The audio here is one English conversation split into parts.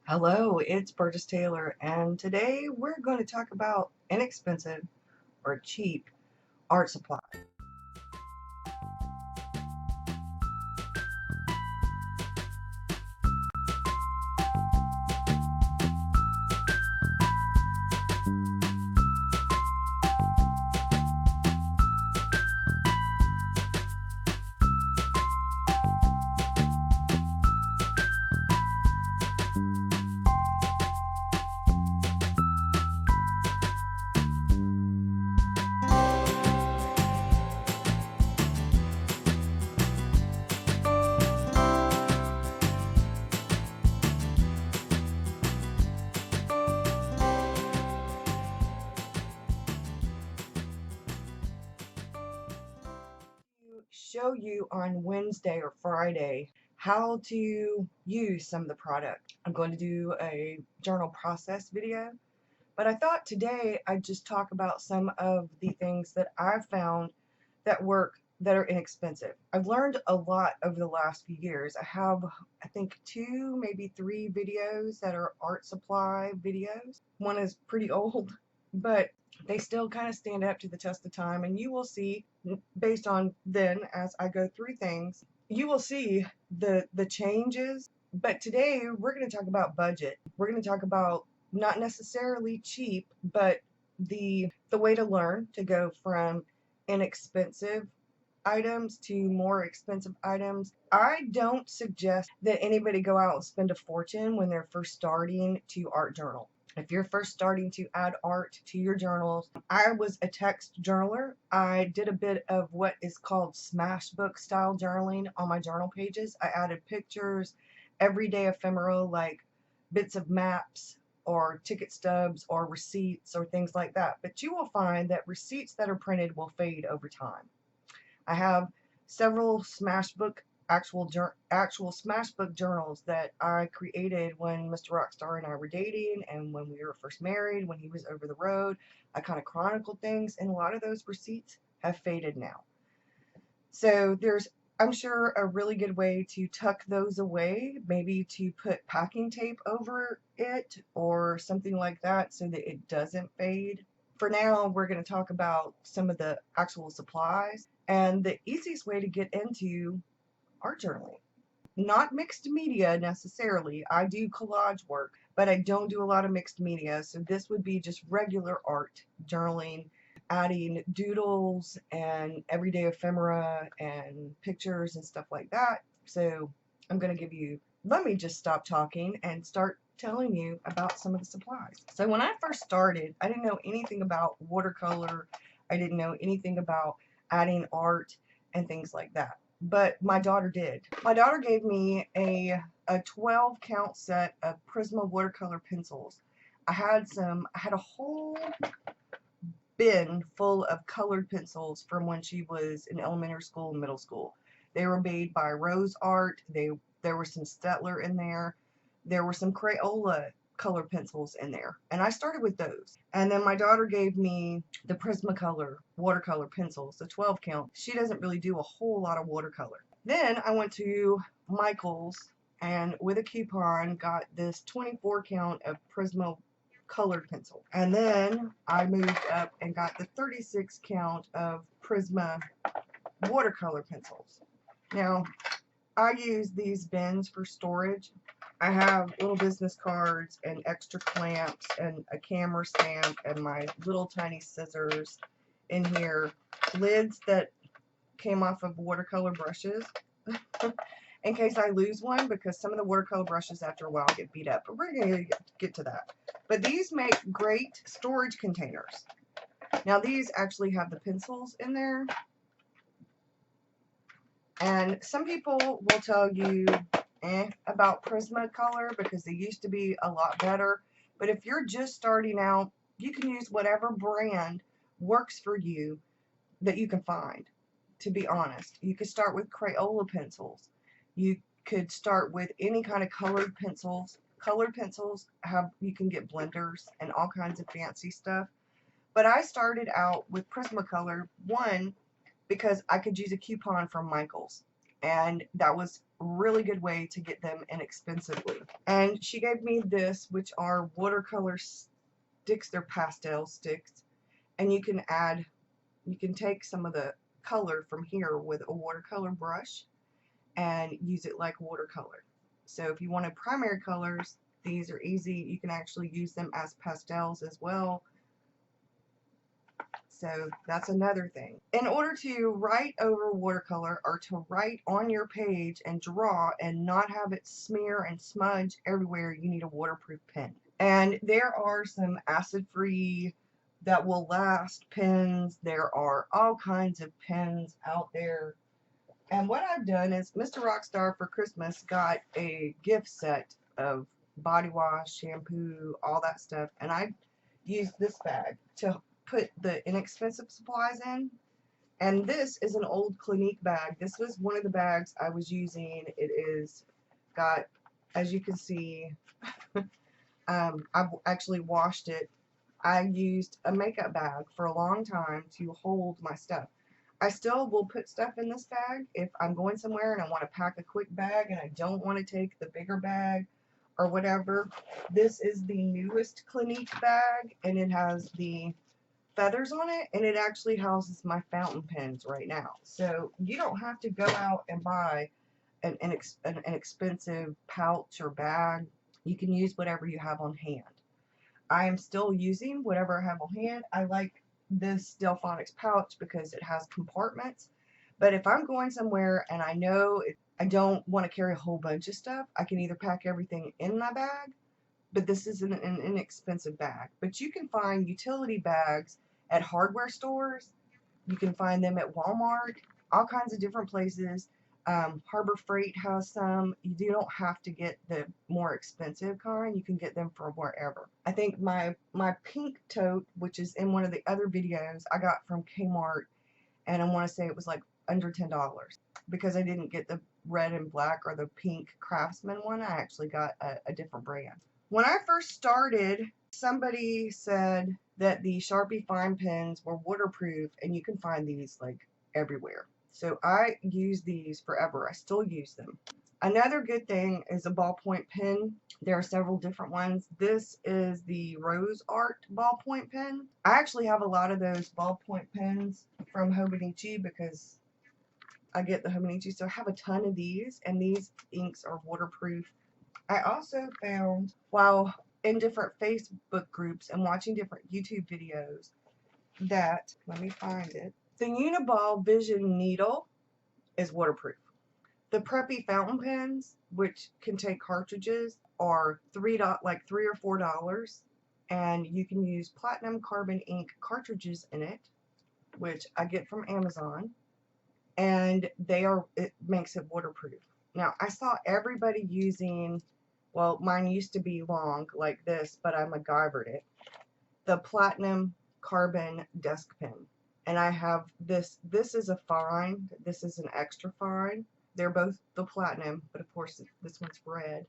Hello, it's Burgess Taylor, and today we're going to talk about inexpensive or cheap art supply. Show you on Wednesday or Friday how to use some of the product. I'm going to do a journal process video, but I thought today I'd just talk about some of the things that I've found that work that are inexpensive. I've learned a lot over the last few years. I have, I think, two, maybe three videos that are art supply videos. One is pretty old, but they still kind of stand up to the test of time. And you will see, based on then, as I go through things, you will see the changes. But today we're going to talk about budget. We're going to talk about not necessarily cheap, but the way to learn to go from inexpensive items to more expensive items. I don't suggest that anybody go out and spend a fortune when they're first starting to art journal. If you're first starting to add art to your journals, I was a text journaler. I did a bit of what is called smashbook style journaling on my journal pages. I added pictures, everyday ephemera like bits of maps or ticket stubs or receipts or things like that. But you will find that receipts that are printed will fade over time. I have several Smashbook actual Smashbook journals that I created when Mr. Rockstar and I were dating and when we were first married, when he was over the road. I kind of chronicled things, and a lot of those receipts have faded now. So there's, I'm sure, a really good way to tuck those away, maybe to put packing tape over it or something like that so that it doesn't fade. For now, we're going to talk about some of the actual supplies and the easiest way to get into art journaling. Not mixed media necessarily. I do collage work, but I don't do a lot of mixed media. So this would be just regular art journaling, adding doodles and everyday ephemera and pictures and stuff like that. So I'm going to give you, let me just stop talking and start telling you about some of the supplies. So when I first started, I didn't know anything about watercolor. I didn't know anything about adding art and things like that. But my daughter did. My daughter gave me a 12 count set of Prisma watercolor pencils. I had a whole bin full of colored pencils from when she was in elementary school and middle school. They were made by Rose Art. There was some Stetler in there. There were some Crayola colored pencils in there. And I started with those. And then my daughter gave me the Prismacolor watercolor pencils, the 12 count. She doesn't really do a whole lot of watercolor. Then I went to Michael's and with a coupon got this 24 count of Prisma colored pencil. And then I moved up and got the 36 count of Prisma watercolor pencils. Now, I use these bins for storage. I have little business cards and extra clamps and a camera stamp and my little tiny scissors in here. Lids that came off of watercolor brushes in case I lose one, because some of the watercolor brushes after a while get beat up. But we're going to get to that. But these make great storage containers. Now these actually have the pencils in there. And some people will tell you about Prismacolor because they used to be a lot better. But if you're just starting out, you can use whatever brand works for you that you can find, to be honest. You could start with Crayola pencils. You could start with any kind of colored pencils. Colored pencils you can get blenders and all kinds of fancy stuff. But I started out with Prismacolor, one, because I could use a coupon from Michael's. and that was a really good way to get them inexpensively. And she gave me this, which are watercolor sticks. They're pastel sticks, and you can take some of the color from here with a watercolor brush and use it like watercolor. So if you wanted primary colors, these are easy. You can actually use them as pastels as well. So that's another thing. In order to write over watercolor, or to write on your page and draw and not have it smear and smudge everywhere, you need a waterproof pen. And there are some acid-free that will last pens. There are all kinds of pens out there. And what I've done is Mr. Rockstar for Christmas got a gift set of body wash, shampoo, all that stuff. And I used this bag to put the inexpensive supplies in. And this is an old Clinique bag. This was one of the bags I was using. It is got, as you can see, I've actually washed it. I used a makeup bag for a long time to hold my stuff. I still will put stuff in this bag if I'm going somewhere and I want to pack a quick bag and I don't want to take the bigger bag or whatever. This is the newest Clinique bag, and it has the feathers on it, and it actually houses my fountain pens right now. So you don't have to go out and buy an expensive pouch or bag. You can use whatever you have on hand. I am still using whatever I have on hand. I like this Delphonics pouch because it has compartments. But if I'm going somewhere and I know I don't want to carry a whole bunch of stuff, I can either pack everything in my bag, but this is an inexpensive bag. But you can find utility bags at hardware stores. You can find them at Walmart, all kinds of different places. Harbor Freight has some. You don't have to get the more expensive kind. You can get them from wherever. I think my pink tote, which is in one of the other videos, I got from Kmart, and I want to say it was like under $10 because I didn't get the red and black or the pink Craftsman one. I actually got a different brand. When I first started, somebody said that the Sharpie fine pens were waterproof, and you can find these like everywhere. So I use these forever. I still use them. Another good thing is a ballpoint pen. There are several different ones. This is the Rose Art ballpoint pen. I actually have a lot of those ballpoint pens from Hobonichi because I get the Hobonichi. So I have a ton of these, and these inks are waterproof. I also found, while in different Facebook groups and watching different YouTube videos, that, let me find it, the Uniball Vision Needle is waterproof. The Preppy fountain pens, which can take cartridges, are $3 or $4, and you can use platinum carbon ink cartridges in it, which I get from Amazon, and it makes it waterproof. Now, I saw everybody using, well, mine used to be long like this, but I MacGyvered it, the platinum carbon desk pen. And I have this. This is a fine. This is an extra fine. They're both the platinum, but of course this one's red.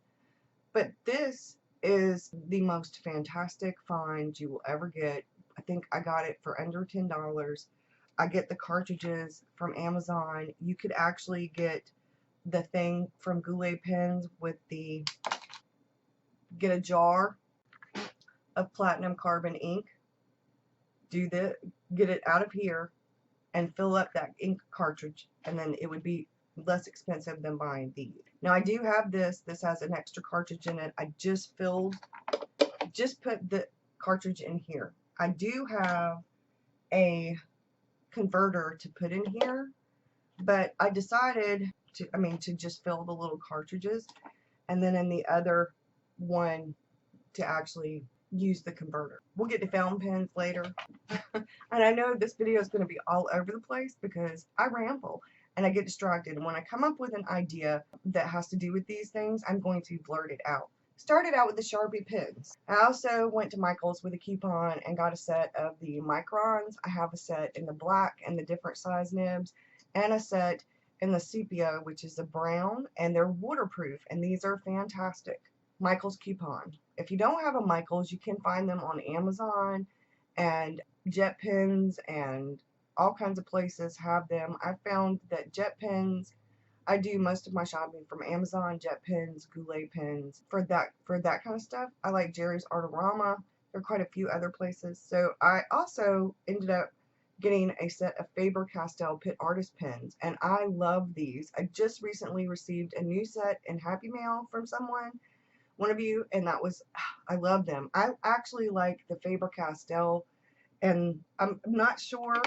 But this is the most fantastic find you will ever get. I think I got it for under $10. I get the cartridges from Amazon. You could actually get the thing from Goulet Pens with get a jar of platinum carbon ink, get it out of here and fill up that ink cartridge, and then it would be less expensive than buying these. Now I do have this. This has an extra cartridge in it. I just put the cartridge in here. I do have a converter to put in here, but I decided to just fill the little cartridges, and then in the other one to actually use the converter. We'll get to fountain pens later. And I know this video is going to be all over the place because I ramble and I get distracted, and when I come up with an idea that has to do with these things, I'm going to blurt it out. Started out with the Sharpie pens. I also went to Michael's with a coupon and got a set of the microns. I have a set in the black and the different size nibs, and a set in the sepia, which is a brown, and they're waterproof, and these are fantastic. Michael's coupon. If you don't have a Michael's, you can find them on Amazon, and Jet Pens and all kinds of places have them. I found that Jet Pens I do most of my shopping from Amazon, Jet Pens, Goulet Pens. For that kind of stuff, I like Jerry's Artorama. There are quite a few other places. So I also ended up getting a set of Faber-Castell Pit Artist pens, and I love these. I just recently received a new set in Happy Mail from one of you, and that was, I love them. I actually like the Faber-Castell, and I'm not sure.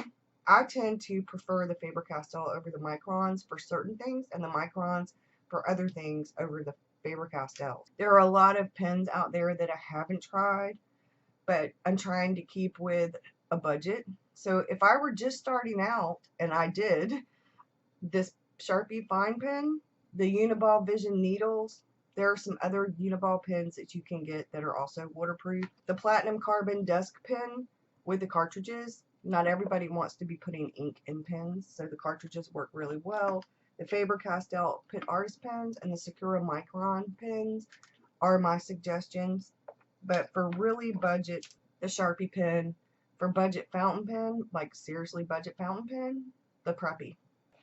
I tend to prefer the Faber-Castell over the Microns for certain things, and the Microns for other things over the Faber-Castell. There are a lot of pens out there that I haven't tried, but I'm trying to keep with a budget. So if I were just starting out, and I did, this Sharpie fine pen, the Uniball Vision needles, there are some other Uniball pens that you can get that are also waterproof. The Platinum Carbon Dusk pen with the cartridges. Not everybody wants to be putting ink in pens, so the cartridges work really well. The Faber-Castell Pit Artist pens and the Sakura Micron pens are my suggestions. But for really budget, the Sharpie pen. For budget fountain pen, like seriously budget fountain pen, the Preppy.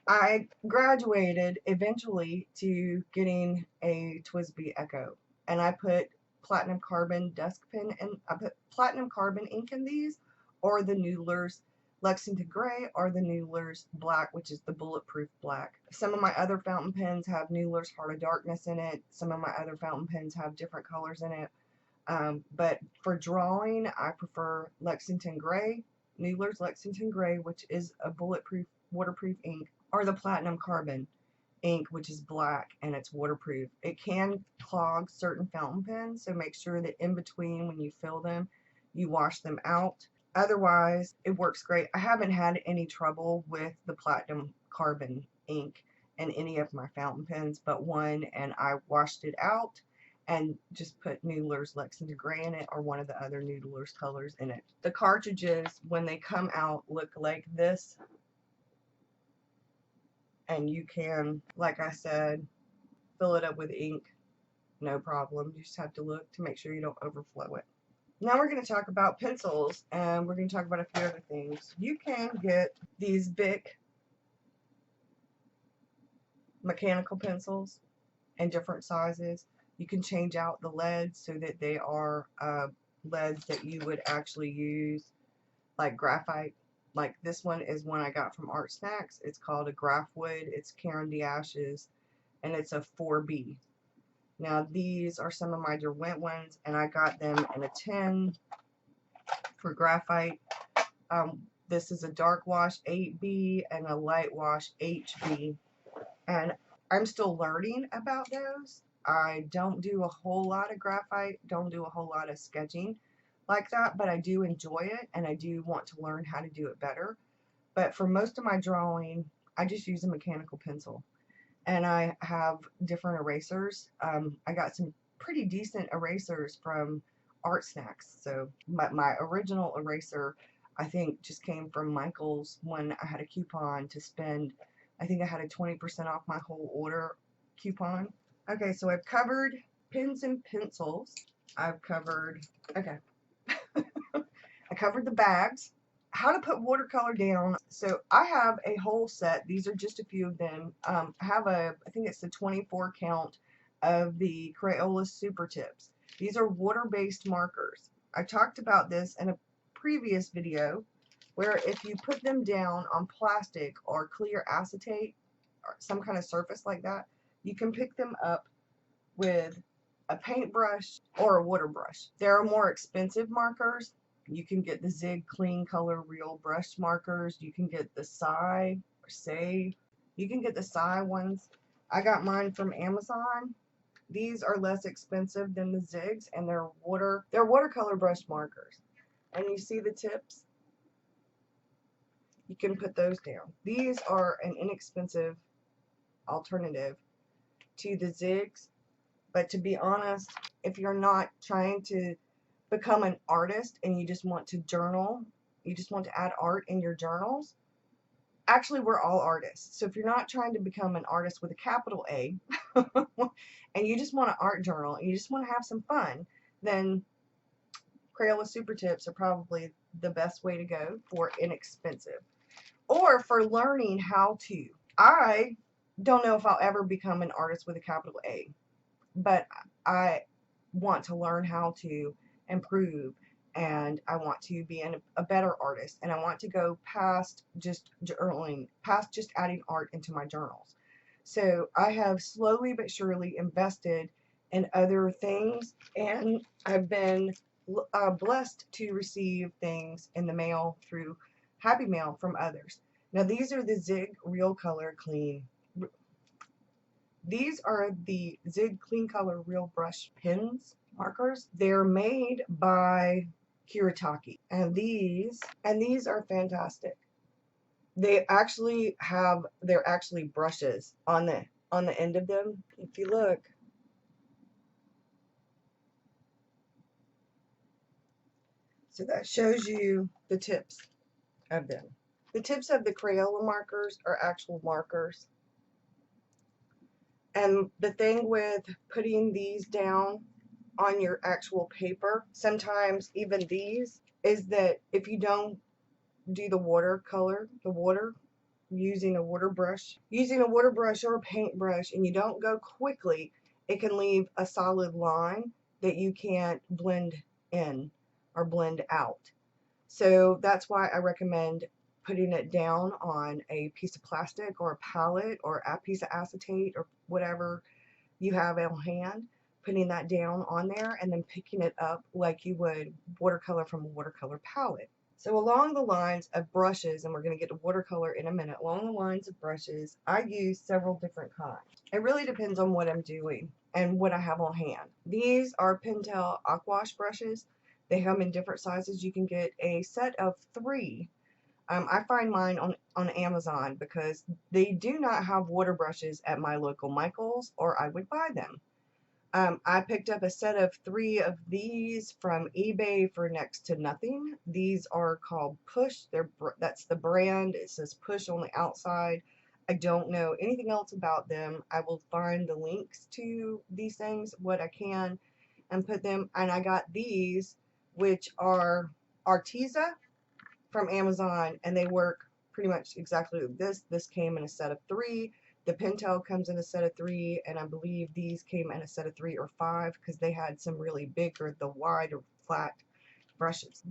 I graduated eventually to getting a TWSBI Echo, and I put platinum carbon dusk pen, and I put platinum carbon ink in these, or the Noodler's Lexington Gray, or the Noodler's Black, which is the bulletproof black. Some of my other fountain pens have Noodler's Heart of Darkness in it. Some of my other fountain pens have different colors in it. But for drawing, I prefer Lexington Gray, Noodler's Lexington Gray, which is a bulletproof, waterproof ink, or the Platinum Carbon ink, which is black and it's waterproof. It can clog certain fountain pens, so make sure that in between when you fill them, you wash them out. Otherwise, it works great. I haven't had any trouble with the Platinum Carbon ink in any of my fountain pens but one, and I washed it out and just put Noodler's Lexington Gray in it, or one of the other Noodler's colors in it. The cartridges, when they come out, look like this. And you can, like I said, fill it up with ink, no problem. You just have to look to make sure you don't overflow it. Now we're going to talk about pencils, and we're going to talk about a few other things. You can get these Bic mechanical pencils in different sizes. You can change out the leads so that they are leads that you would actually use, like graphite. Like this one is one I got from Art Snacks. It's called a Graphwood. It's Karen D'Ash's, and it's a 4B. Now these are some of my Derwent ones, and I got them in a tin for graphite. This is a dark wash 8B and a light wash HB, and I'm still learning about those. I don't do a whole lot of graphite, don't do a whole lot of sketching like that, but I do enjoy it, and I do want to learn how to do it better. But for most of my drawing, I just use a mechanical pencil, and I have different erasers. I got some pretty decent erasers from Art Snacks. So my original eraser, I think, just came from Michael's when I had a coupon to spend. I think I had a 20% off my whole order coupon. Okay, so I've covered pens and pencils. I've covered, okay. I covered the bags. How to put watercolor down. So I have a whole set. These are just a few of them. I have I think it's the 24 count of the Crayola Super Tips. These are water-based markers. I talked about this in a previous video, where if you put them down on plastic or clear acetate or some kind of surface like that, you can pick them up with a paintbrush or a water brush. There are more expensive markers. You can get the Zig Clean Color Real Brush markers. You can get the Sai or Save. You can get the Sai ones. I got mine from Amazon. These are less expensive than the Zigs, and they're watercolor brush markers. And you see the tips? You can put those down. These are an inexpensive alternative to the Zigs, but to be honest, if you're not trying to become an artist and you just want to journal, you just want to add art in your journals, actually we're all artists. So if you're not trying to become an artist with a capital A and you just want an art journal and you just want to have some fun, then Crayola Super Tips are probably the best way to go for inexpensive. Or for learning how to. I don't know if I'll ever become an artist with a capital A, but I want to learn how to improve, and I want to be a better artist, and I want to go past just journaling, past just adding art into my journals. So I have slowly but surely invested in other things, and I've been blessed to receive things in the mail through Happy Mail from others. Now these are the Zig Real Color Clean. These are the Zig Clean Color Real Brush Pens markers. They're made by Kiritaki, and these are fantastic. They're actually brushes on the end of them. If you look, so that shows you the tips of them. The tips of the Crayola markers are actual markers. And the thing with putting these down on your actual paper, sometimes even these, is that if you don't do the watercolor, the water, using a water brush or a paintbrush, and you don't go quickly, it can leave a solid line that you can't blend in or blend out. So that's why I recommend putting it down on a piece of plastic or a palette or a piece of acetate or whatever you have on hand, putting that down on there and then picking it up like you would watercolor from a watercolor palette. So along the lines of brushes, and we're going to get to watercolor in a minute, along the lines of brushes, I use several different kinds. It really depends on what I'm doing and what I have on hand. These are Pentel Aquash brushes. They come in different sizes. You can get a set of 3. I find mine on Amazon because they do not have water brushes at my local Michael's, or I would buy them. I picked up a set of 3 of these from eBay for next to nothing. These are called Push. That's the brand. It says Push on the outside. I don't know anything else about them. I will find the links to these things, what I can, and put them. And I got these, which are Arteza from Amazon, and they work pretty much exactly like this. This came in a set of 3. The Pentel comes in a set of 3, and I believe these came in a set of 3 or 5 because they had some really big, or the wide or flat brushes.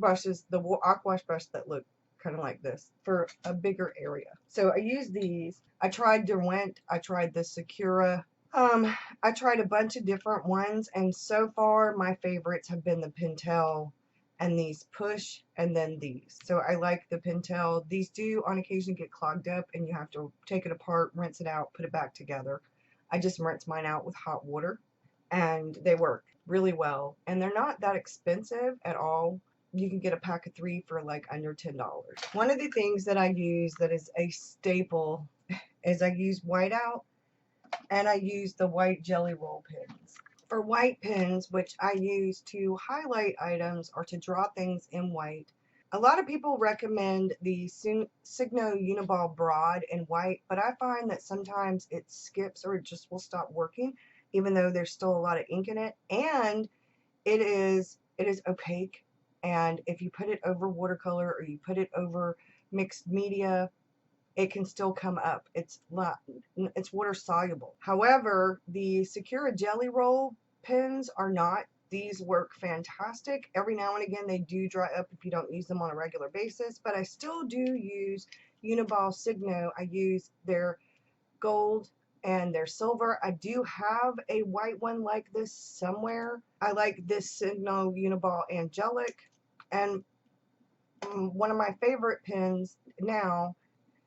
The Aquash brush that look kind of like this for a bigger area. So I use these. I tried Derwent. I tried the Sakura. I tried a bunch of different ones, and so far my favorites have been the Pentel and these Push, and then these. So I like the Pentel. These do on occasion get clogged up and you have to take it apart, rinse it out, put it back together. I just rinse mine out with hot water, and they work really well. And they're not that expensive at all. You can get a pack of 3 for like under $10. One of the things that I use that is a staple is I use whiteout, and I use the white jelly roll pens. For white pens, which I use to highlight items or to draw things in white, a lot of people recommend the Signo Uniball Broad in white, but I find that sometimes it skips or it just will stop working, even though there's still a lot of ink in it, and it is opaque, and if you put it over watercolor or you put it over mixed media, it can still come up. It's water soluble. However, the Sakura Jelly Roll pens are not. These work fantastic. Every now and again they do dry up if you don't use them on a regular basis, but I still do use Uniball Signo. I use their gold and their silver. I do have a white one like this somewhere. I like this Signo Uniball Angelic, and one of my favorite pens now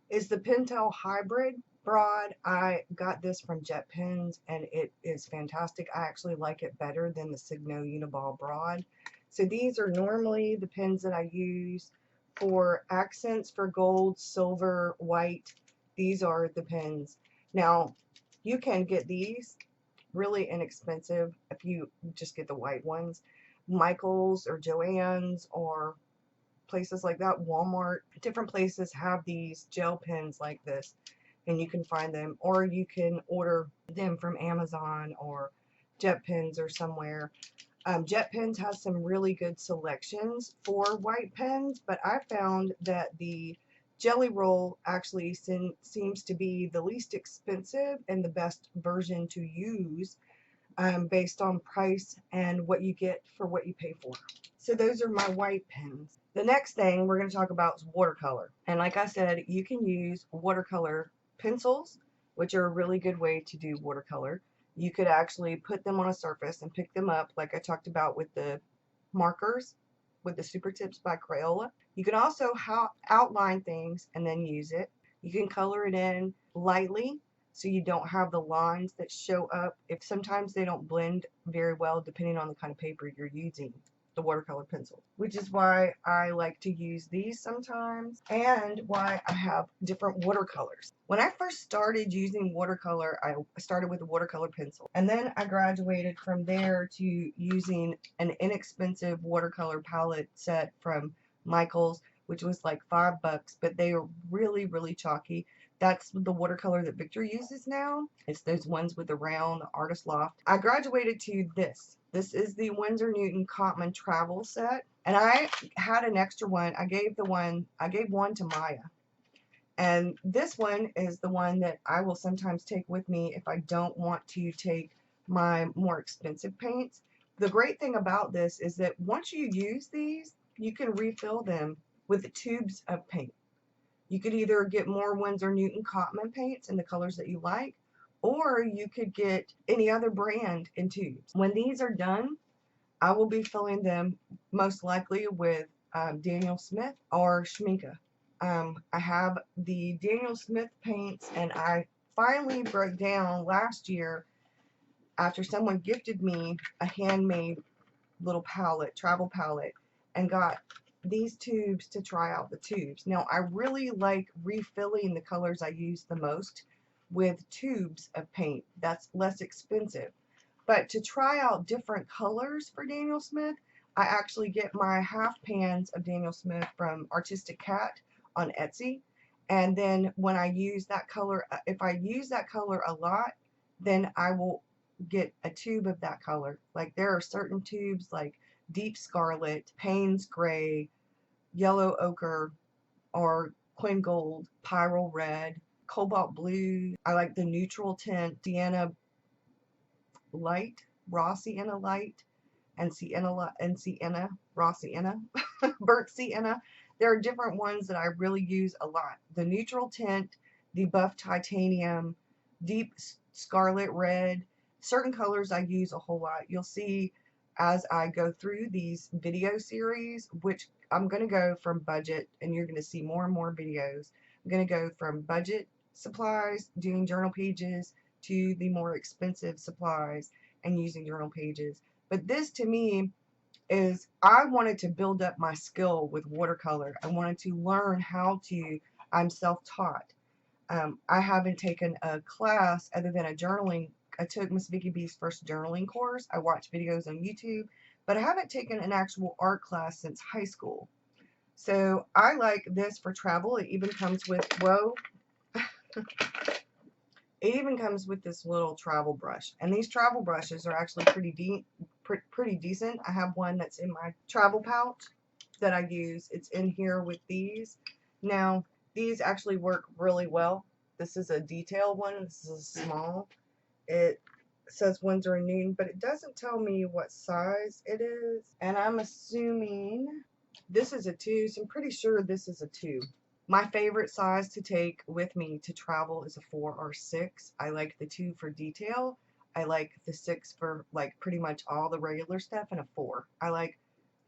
is the Pentel Hybrid Broad. I got this from Jet Pens, and it is fantastic. I actually like it better than the Signo Uniball Broad. So these are normally the pens that I use for accents for gold, silver, white. These are the pens. Now, you can get these really inexpensive if you just get the white ones. Michael's or Joann's or places like that, Walmart, different places have these gel pens like this, and you can find them, or you can order them from Amazon or Jet Pens or somewhere. Jet Pens has some really good selections for white pens, but I found that the Jelly Roll actually seems to be the least expensive and the best version to use, based on price and what you get for what you pay for. So those are my white pens. The next thing we're going to talk about is watercolor. And like I said, you can use watercolor pencils, which are a really good way to do watercolor. You could actually put them on a surface and pick them up, like I talked about with the markers, with the Super Tips by Crayola. You can also outline things and then use it. You can color it in lightly so you don't have the lines that show up. If sometimes they don't blend very well depending on the kind of paper you're using, the watercolor pencil, which is why I like to use these sometimes and why I have different watercolors. When I first started using watercolor, I started with a watercolor pencil, and then I graduated from there to using an inexpensive watercolor palette set from Michaels, which was like $5, but they are really, really chalky. That's the watercolor that Victor uses now. It's those ones with the round Artist Loft. I graduated to this. This is the Winsor Newton Cotman Travel Set. And I had an extra one. I gave one to Maya. And this one is the one that I will sometimes take with me if I don't want to take my more expensive paints. The great thing about this is that once you use these, you can refill them with the tubes of paint. You could either get more Winsor Newton Cotman paints in the colors that you like, or you could get any other brand in tubes. When these are done, I will be filling them most likely with Daniel Smith or Schminke. I have the Daniel Smith paints, and I finally broke down last year after someone gifted me a handmade little palette, travel palette, and got these tubes to try out the tubes. Now, I really like refilling the colors I use the most with tubes of paint. That's less expensive. But to try out different colors for Daniel Smith, I actually get my half pans of Daniel Smith from Artistic Cat on Etsy. And then when I use that color, if I use that color a lot, then I will get a tube of that color. Like there are certain tubes like Deep Scarlet, Payne's Gray, Yellow Ochre, or Quin Gold, Pyrrole Red, Cobalt Blue. I like the neutral tint, Sienna Light, Raw Sienna Light, and Raw Sienna, Burnt Sienna. There are different ones that I really use a lot. The neutral tint, the Buff Titanium, Deep Scarlet Red. Certain colors I use a whole lot. You'll see as I go through these video series, which I'm going to go from budget, and you're going to see more and more videos. I'm going to go from budget supplies, doing journal pages, to the more expensive supplies and using journal pages. But this to me is, I wanted to build up my skill with watercolor. I wanted to learn how to, I'm self-taught. I haven't taken a class other than a journaling. I took Miss Vicky B's first journaling course. I watch videos on YouTube, but I haven't taken an actual art class since high school. So I like this for travel. It even comes with, whoa, it even comes with this little travel brush. And these travel brushes are actually pretty decent. I have one that's in my travel pouch that I use. It's in here with these. Now, these actually work really well. This is a detail one. This is a small. It says Winsor & Newton, but it doesn't tell me what size it is. And I'm assuming this is a 2, so I'm pretty sure this is a 2. My favorite size to take with me to travel is a 4 or 6. I like the 2 for detail. I like the 6 for like pretty much all the regular stuff, and a 4. I like,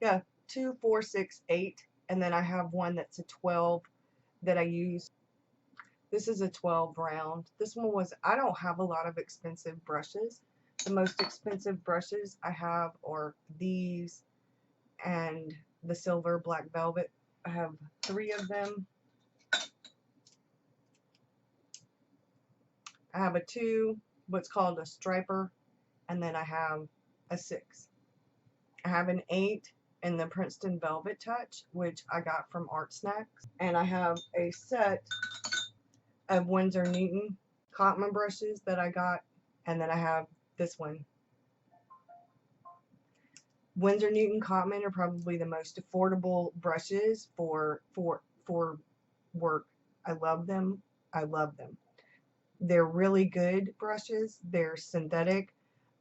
yeah, 2, 4, 6, 8. And then I have one that's a 12 that I use. This is a 12 round. This one was, I don't have a lot of expensive brushes. The most expensive brushes I have are these and the silver black velvet. I have 3 of them. I have a 2, what's called a striper, and then I have a 6. I have an 8 in the Princeton Velvet Touch, which I got from Art Snacks, and I have a set of Winsor Newton Cotman brushes that I got, and then I have this one. Winsor Newton Cotman are probably the most affordable brushes for work. I love them. I love them. They're really good brushes. They're synthetic.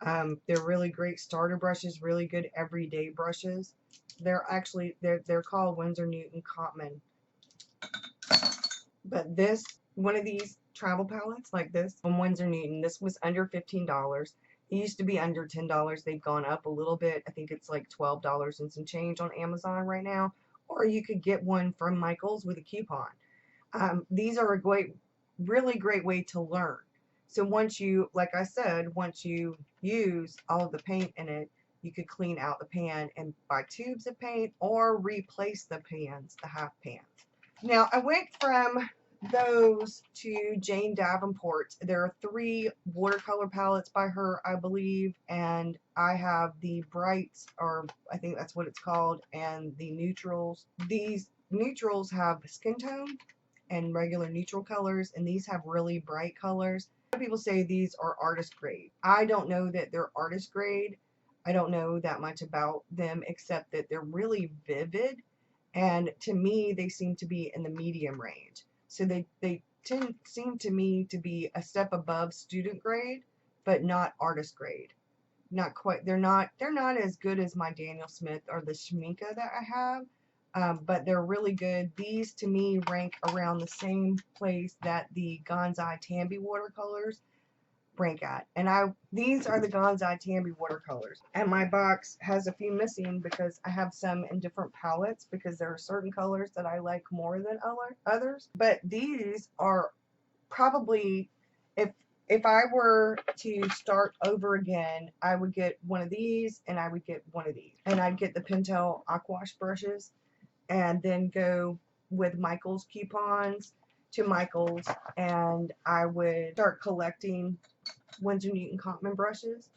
They're really great starter brushes, really good everyday brushes. They're called Winsor Newton Cotman. But this, one of these travel palettes like this from Winsor Newton, this was under $15. It used to be under $10. They've gone up a little bit. I think it's like $12 and some change on Amazon right now. Or you could get one from Michael's with a coupon. These are a really great way to learn. So once you, like I said, once you use all of the paint in it, you could clean out the pan and buy tubes of paint or replace the pans, the half pans. Now I went from those to Jane Davenport. There are 3 watercolor palettes by her, I believe, and I have the brights, or I think that's what it's called, and the neutrals. These neutrals have skin tone and regular neutral colors, and these have really bright colors. A lot of people say these are artist grade. I don't know that they're artist grade. I don't know that much about them except that they're really vivid, and to me they seem to be in the medium range. So they seem to me to be a step above student grade, but not artist grade. Not quite. They're not as good as my Daniel Smith or the Schminke that I have. But they're really good. These to me rank around the same place that the Gonzai Tambi watercolors rank at. And these are the Gonzai Tambi watercolors. And my box has a few missing because I have some in different palettes because there are certain colors that I like more than others. But these are probably, if I were to start over again, I would get one of these and I would get one of these. And I'd get the Pentel Aquash brushes and then go with Michael's coupons to Michael's, and I would start collecting Winsor Newton Cotman brushes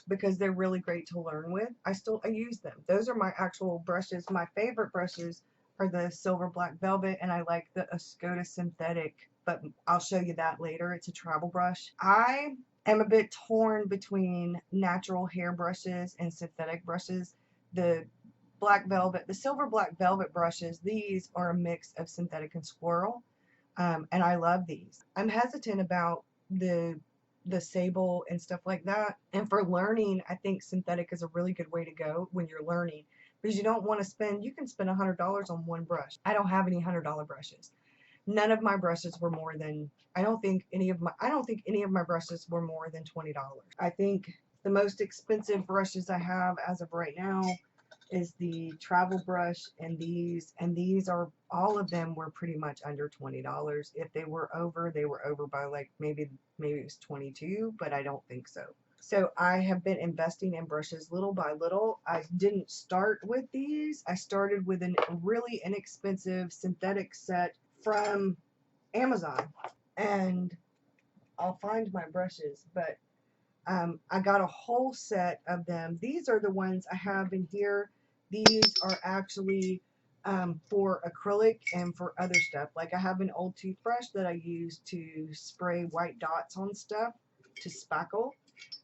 because they're really great to learn with. I use them. Those are my actual brushes. My favorite brushes are the Silver Black Velvet, and I like the Escoda Synthetic, but I'll show you that later. It's a travel brush. I am a bit torn between natural hair brushes and synthetic brushes. The Silver Black Velvet brushes, these are a mix of synthetic and squirrel, and I love these. I'm hesitant about the sable and stuff like that, and for learning, I think synthetic is a really good way to go when you're learning, because you don't want to spend, you can spend $100 on one brush. I don't have any $100 brushes. None of my brushes were more than, I don't think any of my brushes were more than $20. I think the most expensive brushes I have as of right now is the travel brush, and these are, all of them were pretty much under $20. If they were over, they were over by like maybe it was 22, but I don't think so. So I have been investing in brushes little by little. I didn't start with these. I started with a really inexpensive synthetic set from Amazon, and I'll find my brushes, but I got a whole set of them. These are the ones I have in here. These are actually for acrylic and for other stuff. Like I have an old toothbrush that I use to spray white dots on stuff to spackle.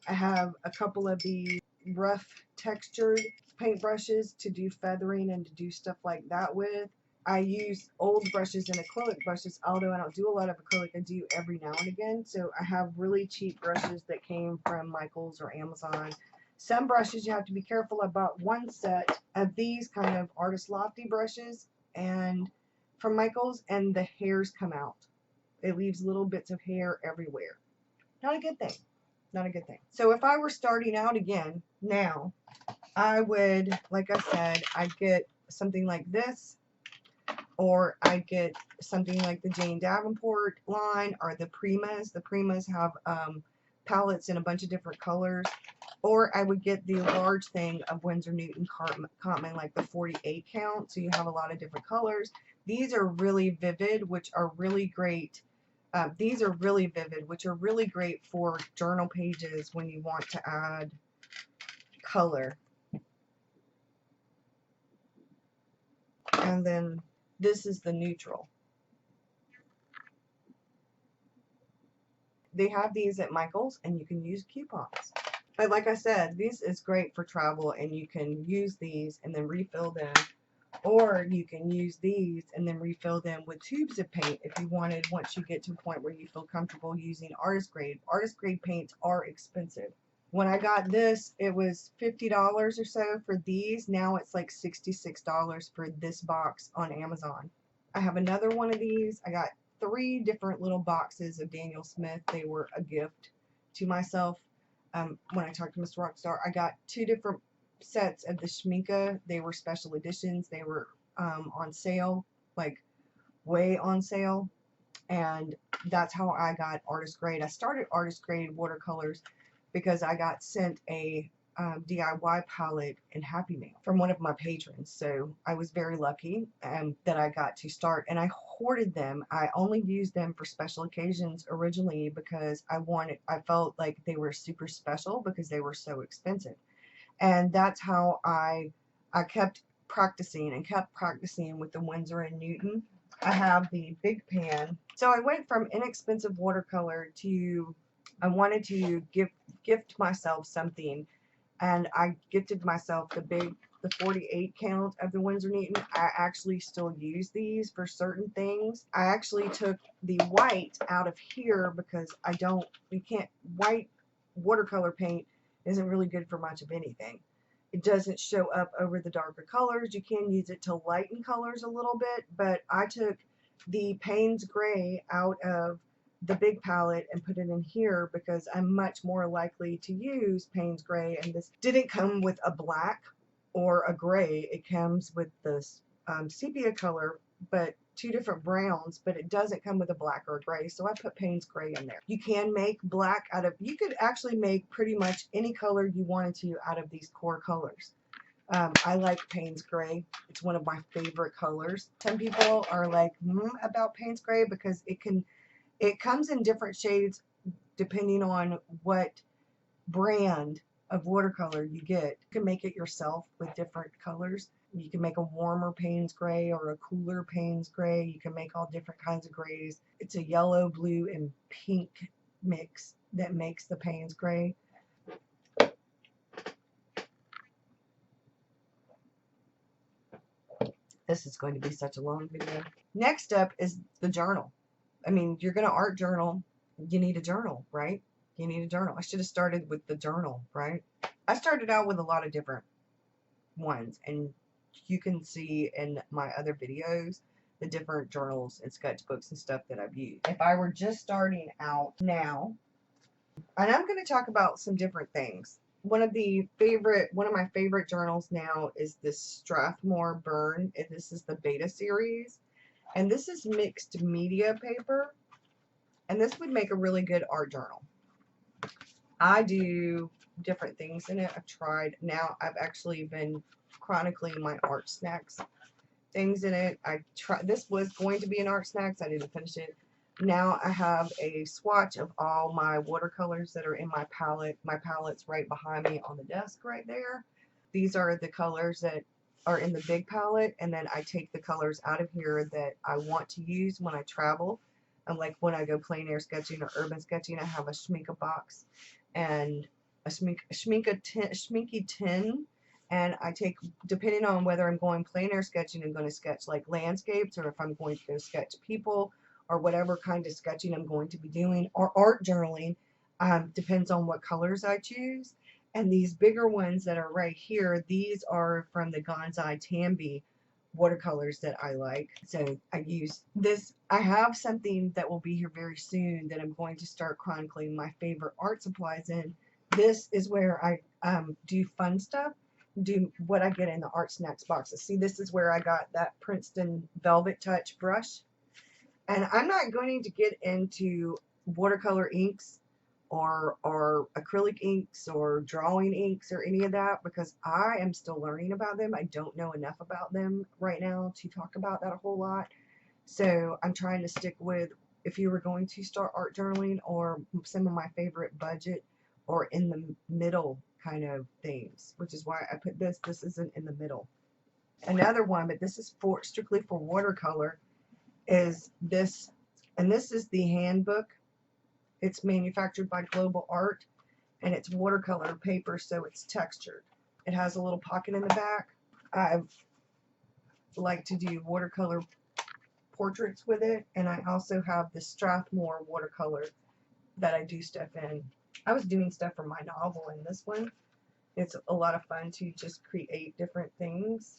I have a couple of these rough textured paintbrushes to do feathering and to do stuff like that with. I use old brushes and acrylic brushes, although I don't do a lot of acrylic. I do every now and again. So I have really cheap brushes that came from Michael's or Amazon. Some brushes you have to be careful. I bought one set of these kind of Artist Lofty brushes and from Michael's, and the hairs come out. It leaves little bits of hair everywhere. Not a good thing. Not a good thing. So if I were starting out again now, I would, like I said, I'd get something like this, or I get something like the Jane Davenport line or the Primas. The Primas have palettes in a bunch of different colors. Or I would get the large thing of Winsor Newton Cotman, like the 48 count, so you have a lot of different colors. These are really vivid, which are really great. These are really vivid, which are really great for journal pages when you want to add color. And then this is the neutral. They have these at Michael's, and you can use coupons. But like I said, this is great for travel, and you can use these and then refill them, Or you can use these and then refill them with tubes of paint if you wanted, once you get to a point where you feel comfortable using artist grade. Artist grade paints are expensive. When I got this, it was $50 or so for these. Now it's like $66 for this box on Amazon. I have another one of these. I got 3 different little boxes of Daniel Smith. They were a gift to myself. When I talked to Mr. Rockstar, I got 2 different sets of the Schminke. They were special editions. They were on sale, like way on sale. And that's how I got artist grade. I started artist grade watercolors because I got sent a DIY palette in Happy Mail from one of my patrons. So I was very lucky that I got to start, and I hoarded them. I only used them for special occasions originally because I felt like they were super special because they were so expensive. And that's how I kept practicing and kept practicing with the Winsor and Newton. I have the big pan. So I went from inexpensive watercolor to I wanted to gift myself something, and I gifted myself the 48 count of the Winsor Newton. I actually still use these for certain things. I actually took the white out of here because white watercolor paint isn't really good for much of anything. It doesn't show up over the darker colors. You can use it to lighten colors a little bit, but I took the Payne's Gray out of the big palette and put it in here because I'm much more likely to use Payne's Gray, and this didn't come with a black or a gray. It comes with this sepia color, but 2 different browns, but it doesn't come with a black or a gray, so I put Payne's Gray in there. You can make black you could actually make pretty much any color you wanted to out of these core colors. I like Payne's Gray. It's one of my favorite colors. Some people are like about Payne's Gray because it comes in different shades depending on what brand of watercolor you get. You can make it yourself with different colors. You can make a warmer Payne's Gray or a cooler Payne's Gray. You can make all different kinds of grays. It's a yellow, blue, and pink mix that makes the Payne's Gray. This is going to be such a long video. Next up is the journal. I mean, you're going to art journal. You need a journal, right? You need a journal. I should have started with the journal, right? I started out with a lot of different ones, and you can see in my other videos the different journals and sketchbooks and stuff that I've used. If I were just starting out now, and I'm going to talk about some different things. One of my favorite journals now is this Strathmore Burn, and this is the Beta series, and this is mixed media paper, and this would make a really good art journal. I do different things in it. I've actually been chronicling my art snacks things in it. This was going to be an art snacks. I didn't finish it. Now I have a swatch of all my watercolors that are in my palette. My palette's right behind me on the desk right there. These are the colors that are in the big palette, and then I take the colors out of here that I want to use when I travel. And like when I go plein air sketching or urban sketching, I have a Schminke box and a Schminke tin, and I take, depending on whether I'm going plein air sketching, I'm going to sketch like landscapes, or if I'm going to go sketch people, or whatever kind of sketching I'm going to be doing, or art journaling, depends on what colors I choose. And these bigger ones that are right here, these are from the Gonzai Tambi watercolors that I like. So I use this. I have something that will be here very soon that I'm going to start chronicling my favorite art supplies in. This is where I do fun stuff, do what I get in the art snacks boxes. See, this is where I got that Princeton Velvet Touch brush. And I'm not going to get into watercolor inks or acrylic inks or drawing inks or any of that because I am still learning about them. I don't know enough about them right now to talk about that a whole lot. So I'm trying to stick with, if you were going to start art journaling, or some of my favorite budget or in the middle kind of things, which is why I put this. This isn't in the middle. Another one, but this is strictly for watercolor, is this, and this is the handbook. It's manufactured by Global Art, and it's watercolor paper, so it's textured. It has a little pocket in the back. like to do watercolor portraits with it, and I also have the Strathmore watercolor that I do stuff in. I was doing stuff for my novel in this one. It's a lot of fun to just create different things,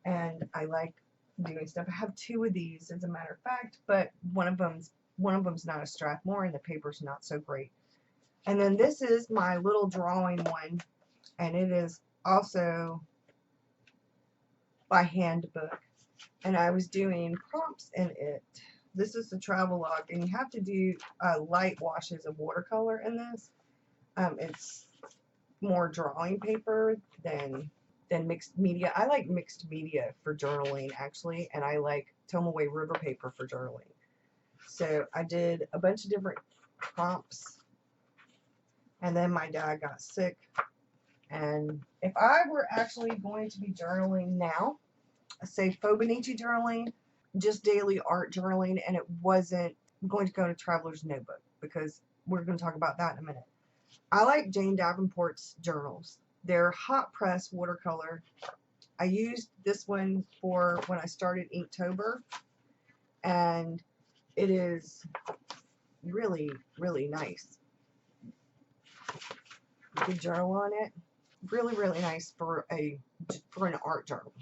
and I like doing stuff. I have two of these, as a matter of fact, but one of them's not a Strathmore, and the paper's not so great. And then this is my little drawing one, and it is also by handbook, and I was doing prompts in it. This is the travel log, and you have to do light washes of watercolor in this. It's more drawing paper than mixed media. I like mixed media for journaling, actually, and I like Tomaway River paper for journaling. So I did a bunch of different prompts, and then my dad got sick. And if I were actually going to be journaling now, say Fauxbonichi journaling, just daily art journaling, and it wasn't going to go to Traveler's Notebook, because we're going to talk about that in a minute. I like Jane Davenport's journals. They're hot press watercolor. I used this one for when I started Inktober, and it is really, really nice. You can journal on it. Really, really nice for an art journal.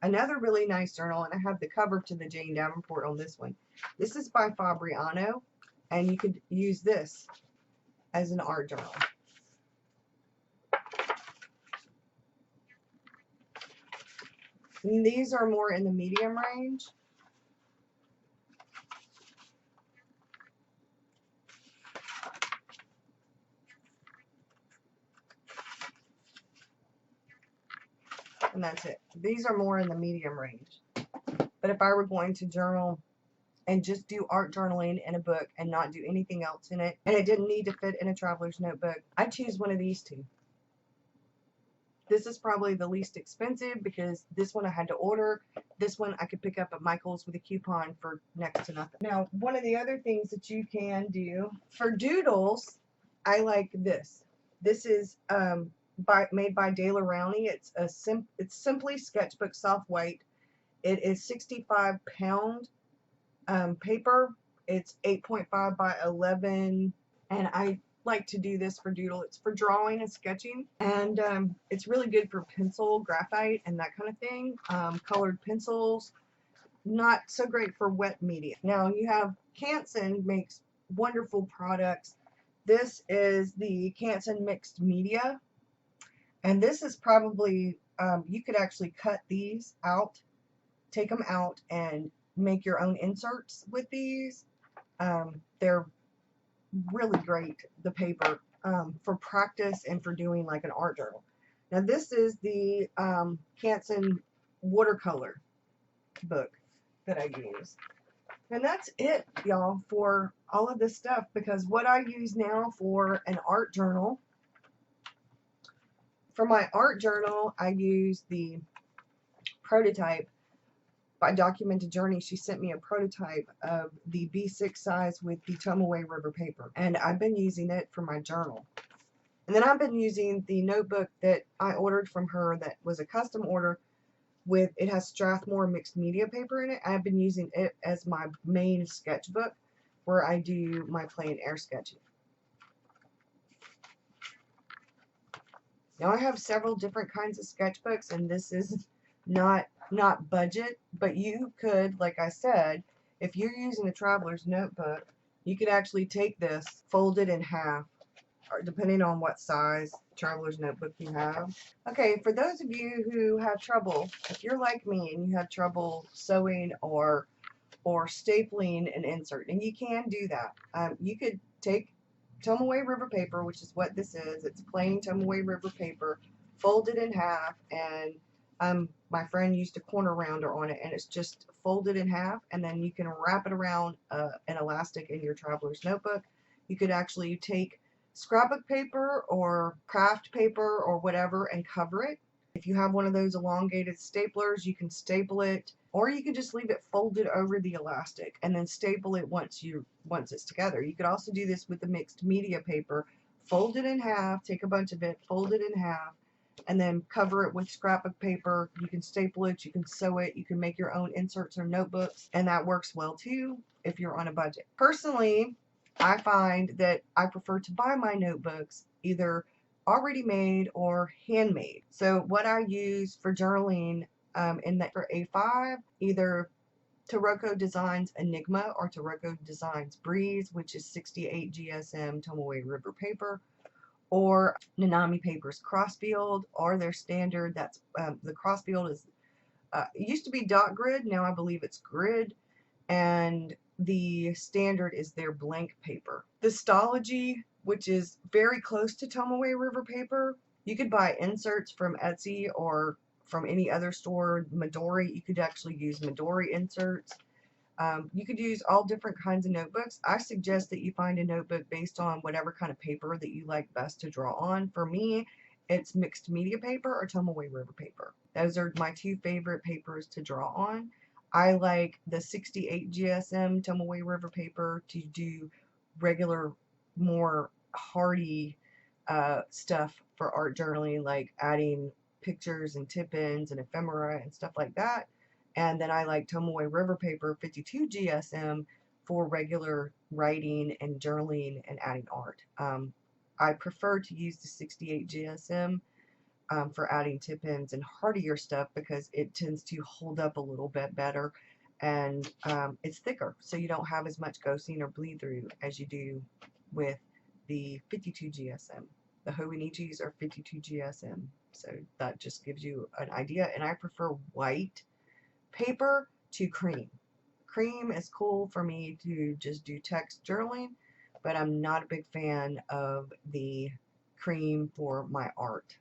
Another really nice journal, and I have the cover to the Jane Davenport on this one. This is by Fabriano, and you could use this as an art journal. And these are more in the medium range. And that's it. These are more in the medium range. But if I were going to journal and just do art journaling in a book and not do anything else in it, and it didn't need to fit in a traveler's notebook, I'd choose one of these two. This is probably the least expensive, because this one I had to order. This one I could pick up at Michael's with a coupon for next to nothing. Now, one of the other things that you can do for doodles, I like this. This is made by De La Rowney. It's simply sketchbook soft white. It is 65-pound paper. It's 8.5 by 11, and I like to do this for doodle. It's for drawing and sketching, and it's really good for pencil, graphite, and that kind of thing. Colored pencils, not so great for wet media. Now you have Canson makes wonderful products. This is the Canson mixed media, and this is probably you could actually cut these out, take them out, and make your own inserts with these. They're really great, the paper, for practice and for doing like an art journal. Now this is the Canson watercolor book that I use. And that's it, y'all, for all of this stuff, because what I use now for an art journal, for my art journal, I use the prototype by Documented Journey. She sent me a prototype of the B6 size with the Tomaway River paper, and I've been using it for my journal. And then I've been using the notebook that I ordered from her that was a custom order with, it has Strathmore mixed media paper in it. I've been using it as my main sketchbook where I do my plein air sketching. Now I have several different kinds of sketchbooks, and this is not budget, but you could, like I said, if you're using a traveler's notebook, you could actually take this, fold it in half, or depending on what size traveler's notebook you have. Okay, for those of you who have trouble, if you're like me and you have trouble sewing or stapling an insert, and you can do that, you could take Tomaway River paper, which is what this is. It's plain Tomaway River paper, fold it in half, and my friend used a corner rounder on it, and it's just folded in half, and then you can wrap it around an elastic in your traveler's notebook. You could actually take scrapbook paper or craft paper or whatever and cover it. If you have one of those elongated staplers, you can staple it, or you can just leave it folded over the elastic and then staple it once it's together. You could also do this with the mixed media paper. Fold it in half, take a bunch of it, fold it in half, and then cover it with scrap of paper. You can staple it, you can sew it, you can make your own inserts or notebooks, and that works well too if you're on a budget. Personally, I find that I prefer to buy my notebooks either already made or handmade. So what I use for journaling for A5, either Taroko Designs Enigma or Taroko Designs Breeze, which is 68 GSM Tomoe River paper, or Nanami Papers Crossfield, or their standard. That's the Crossfield is it used to be dot grid, now I believe it's grid, and the standard is their blank paper. The Stology, which is very close to Tomoe River paper, you could buy inserts from Etsy or from any other store. Midori, you could actually use Midori inserts. You could use all different kinds of notebooks. I suggest that you find a notebook based on whatever kind of paper that you like best to draw on. For me, it's mixed media paper or Tomoe River paper. Those are my two favorite papers to draw on. I like the 68 GSM Tomoe River paper to do regular, more hardy stuff for art journaling, like adding pictures and tip-ins and ephemera and stuff like that. And then I like Tomoe River paper 52 GSM for regular writing and journaling and adding art. I prefer to use the 68 GSM for adding tip-ins and hardier stuff because it tends to hold up a little bit better, and it's thicker, so you don't have as much ghosting or bleed through as you do with the 52 GSM. The Hobonichis are 52 GSM, so that just gives you an idea. And I prefer white paper to cream. Cream is cool for me to just do text journaling, but I'm not a big fan of the cream for my art.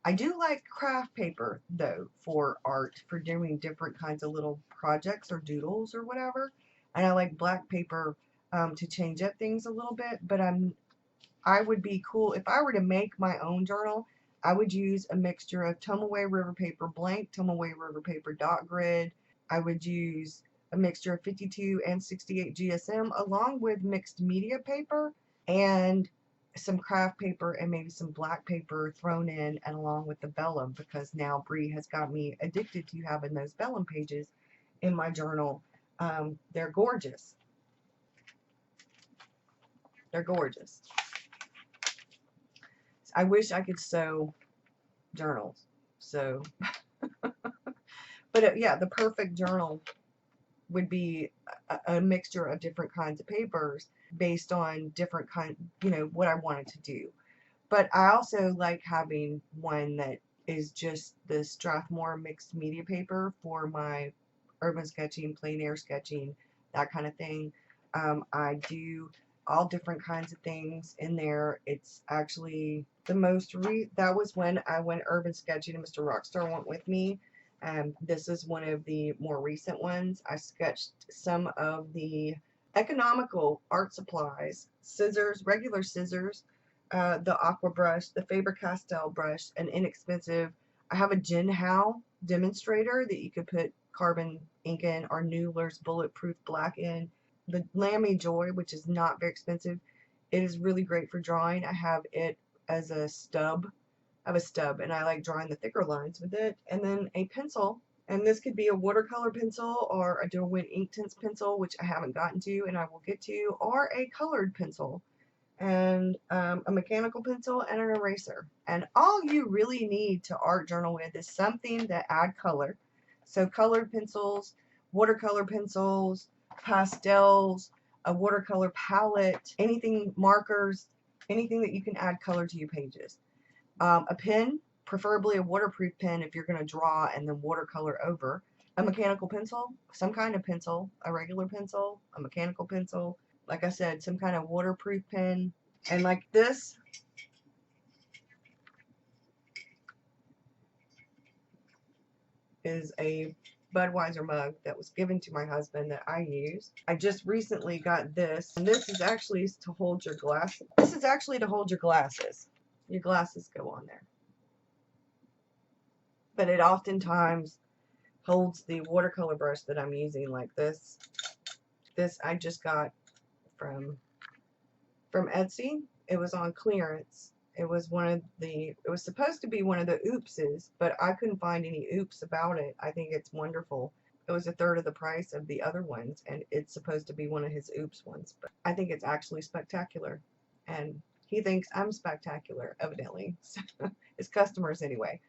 I do like craft paper though for art, for doing different kinds of little projects or doodles or whatever. And I like black paper to change up things a little bit, but I would be cool if I were to make my own journal. I would use a mixture of Tomoe River paper blank, Tomoe River paper dot grid. I would use a mixture of 52 and 68 GSM along with mixed media paper and some craft paper and maybe some black paper thrown in, and along with the vellum, because now Bree has got me addicted to having those vellum pages in my journal. They're gorgeous. They're gorgeous. I wish I could sew journals. So, but yeah, the perfect journal would be a mixture of different kinds of papers based on different what I wanted to do. But I also like having one that is just the Strathmore mixed media paper for my urban sketching, plein air sketching, that kind of thing. I do all different kinds of things in there. It's actually the that was when I went urban sketching and Mr. Rockstar went with me. This is one of the more recent ones. I sketched some of the economical art supplies, scissors, regular scissors, the aqua brush, the Faber-Castell brush, an inexpensive. I have a Jinhao demonstrator that you could put carbon ink in, or Noodler's bulletproof black in. The Lamy Joy, which is not very expensive. It is really great for drawing. I have it as a stub. I have a stub, and I like drawing the thicker lines with it. And then a pencil, and this could be a watercolor pencil or a Derwent Inktense pencil, which I haven't gotten to and I will get to, or a colored pencil, and a mechanical pencil and an eraser. And all you really need to art journal with is something that add color. So colored pencils, watercolor pencils, pastels, a watercolor palette, anything, markers, anything that you can add color to your pages. A pen, preferably a waterproof pen if you're going to draw and then watercolor over. A mechanical pencil, some kind of pencil, a regular pencil, a mechanical pencil. Like I said, some kind of waterproof pen. And like this is a Budweiser mug that was given to my husband that I use. I just recently got this, and this is actually to hold your glasses. This is actually to hold your glasses. Your glasses go on there. But it oftentimes holds the watercolor brush that I'm using, like this. This I just got from Etsy. It was on clearance, It was it was supposed to be one of the oopses, but I couldn't find any oops about it. I think it's wonderful. It was a third of the price of the other ones, and it's supposed to be one of his oops ones. But I think it's actually spectacular, and he thinks I'm spectacular, evidently. His customers, anyway.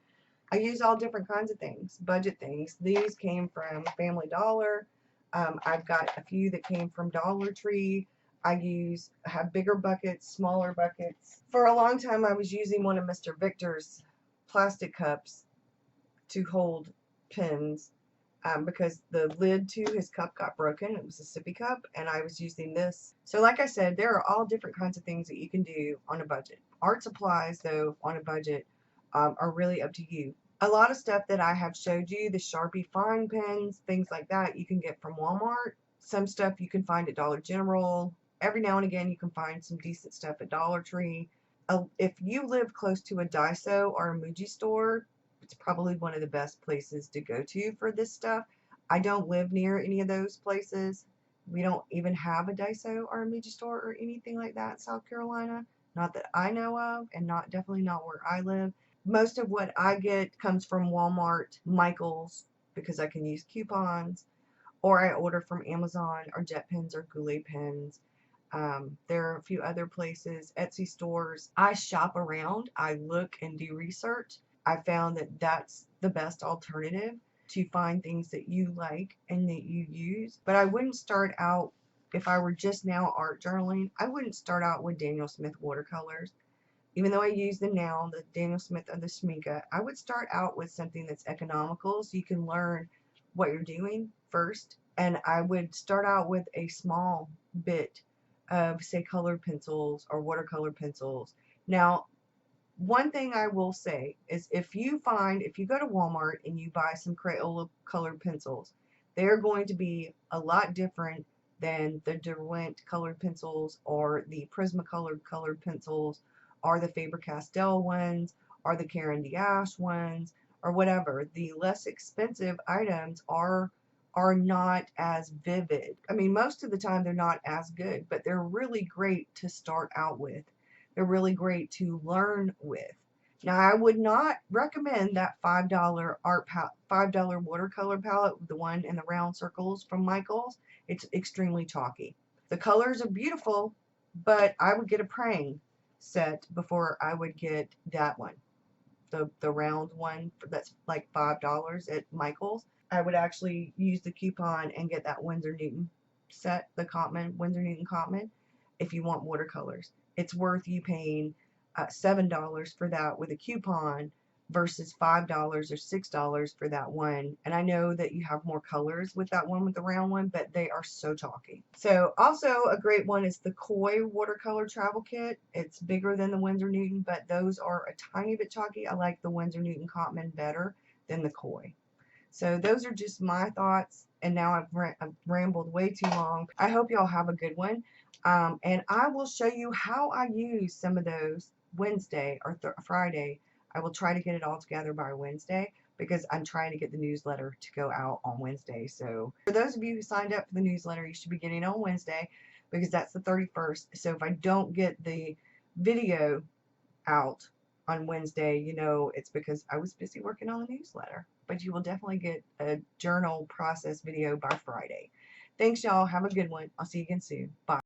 I use all different kinds of things, budget things. These came from Family Dollar. I've got a few that came from Dollar Tree. I have bigger buckets, smaller buckets. For a long time, I was using one of Mr. Victor's plastic cups to hold pins because the lid to his cup got broken. It was a sippy cup, and I was using this. So like I said, there are all different kinds of things that you can do on a budget. Art supplies, though, on a budget are really up to you. A lot of stuff that I have showed you, the Sharpie fine pens, things like that, you can get from Walmart. Some stuff you can find at Dollar General. Every now and again, you can find some decent stuff at Dollar Tree. If you live close to a Daiso or a Muji store, it's probably one of the best places to go to for this stuff. I don't live near any of those places. We don't even have a Daiso or a Muji store or anything like that in South Carolina. Not that I know of, and definitely not where I live. Most of what I get comes from Walmart, Michael's, because I can use coupons, or I order from Amazon or JetPens or Goulet Pens. There are a few other places, Etsy stores. I shop around, I look and do research. I found that that's the best alternative to find things that you like and that you use. But I wouldn't start out, if I were just now art journaling, I wouldn't start out with Daniel Smith watercolors. Even though I use them now, the Daniel Smith or the Schmincke, I would start out with something that's economical so you can learn what you're doing first. And I would start out with a small bit of, say, colored pencils or watercolor pencils. Now, one thing I will say is if you go to Walmart and you buy some Crayola colored pencils, they're going to be a lot different than the Derwent colored pencils or the Prismacolor colored pencils or the Faber-Castell ones or the Caran d'Ache ones or whatever. The less expensive items are not as vivid. I mean, most of the time they're not as good, but they're really great to start out with. They're really great to learn with. Now, I would not recommend that $5 watercolor palette, the one in the round circles from Michaels. It's extremely chalky. The colors are beautiful, but I would get a praying set before I would get that one. The round one that's like $5 at Michaels. I would actually use the coupon and get that Winsor Newton set, the Winsor Newton Cotman, if you want watercolors. It's worth you paying $7 for that with a coupon versus $5 or $6 for that one. And I know that you have more colors with that one, with the round one, but they are so chalky. So also a great one is the Koi watercolor travel kit. It's bigger than the Winsor Newton, but those are a tiny bit chalky. I like the Winsor Newton Cotman better than the Koi. So those are just my thoughts, and now I've rambled way too long. I hope y'all have a good one, and I will show you how I use some of those Wednesday or Friday. I will try to get it all together by Wednesday because I'm trying to get the newsletter to go out on Wednesday. So for those of you who signed up for the newsletter, you should be getting it on Wednesday because that's the 31st. So if I don't get the video out on Wednesday, you know it's because I was busy working on the newsletter. But you will definitely get a journal process video by Friday. Thanks, y'all. Have a good one. I'll see you again soon. Bye.